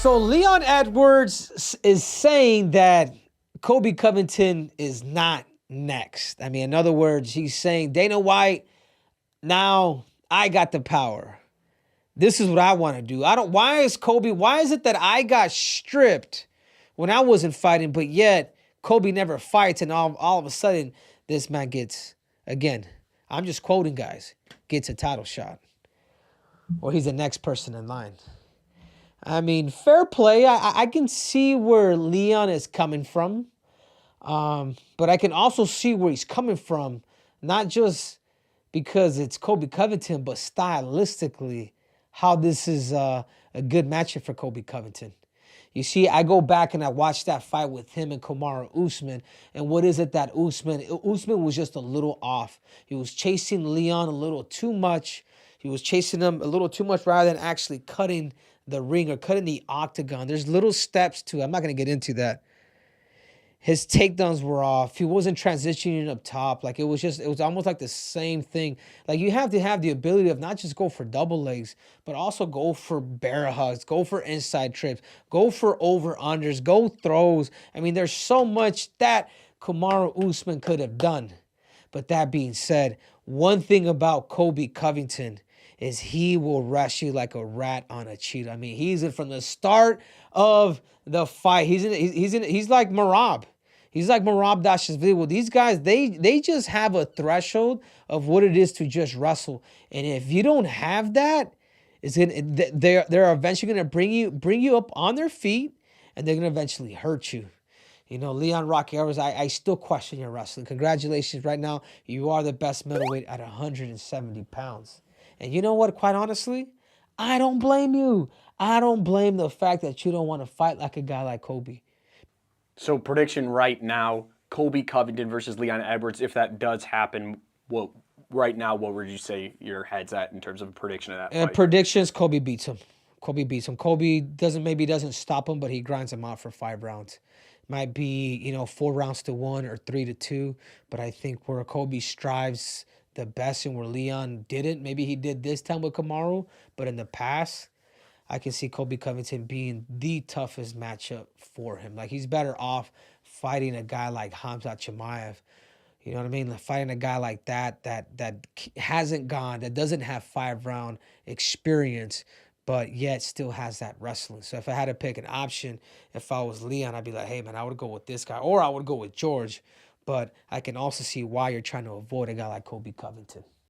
So Leon Edwards is saying that Colby Covington is not next. I mean, in other words, he's saying, Dana White, now I got the power. This is what I want to do. Why is it that I got stripped when I wasn't fighting, but yet Colby never fights, and all of a sudden this man gets, again, I'm just quoting guys, gets a title shot. Or he's the next person in line. I mean, fair play. I can see where Leon is coming from. But I can also see where he's coming from, not just because it's Colby Covington, but stylistically, how this is a good matchup for Colby Covington. You see, I go back and I watched that fight with him and Kamaru Usman, and what is it that Usman was just a little off. He was chasing Leon a little too much. He was chasing him a little too much rather than actually cutting the ring or cutting the octagon. There's little steps to it. I'm not going to get into that. His takedowns were off. He wasn't transitioning up top. Like, it was almost like the same thing. Like, you have to have the ability of not just go for double legs, but also go for bear hugs, go for inside trips, go for over-unders, go throws. I mean, there's so much that Kamaru Usman could have done. But that being said, one thing about Colby Covington is he will rush you like a rat on a cheetah. I mean, he's in from the start of the fight. He's like Marab. He's like Marab Dashishvili. These guys, they just have a threshold of what it is to just wrestle. And if you don't have that, they're eventually gonna bring you up on their feet, and they're gonna eventually hurt you. You know, Leon Rocky Edwards, I still question your wrestling. Congratulations. Right now, you are the best middleweight at 170 pounds. And you know what, quite honestly, I don't blame you. I don't blame the fact that you don't want to fight like a guy like Colby. So prediction right now, Colby Covington versus Leon Edwards, if that does happen, right now, what would you say your head's at in terms of a prediction of that fight? Predictions, Colby beats him. Colby beats him. Colby doesn't stop him, but he grinds him out for 5 rounds. Might be, 4 rounds to 1 or 3 to 2, but I think where Colby strives the best and where Leon didn't, maybe he did this time with Kamaru, but in the past, I can see Colby Covington being the toughest matchup for him. Like, he's better off fighting a guy like Khamzat Chimaev. You know what I mean? Like, fighting a guy like that hasn't gone, that doesn't have 5-round experience, but yet still has that wrestling. So if I had to pick an option, if I was Leon, I'd be like, hey, man, I would go with this guy, or I would go with George. But I can also see why you're trying to avoid a guy like Colby Covington.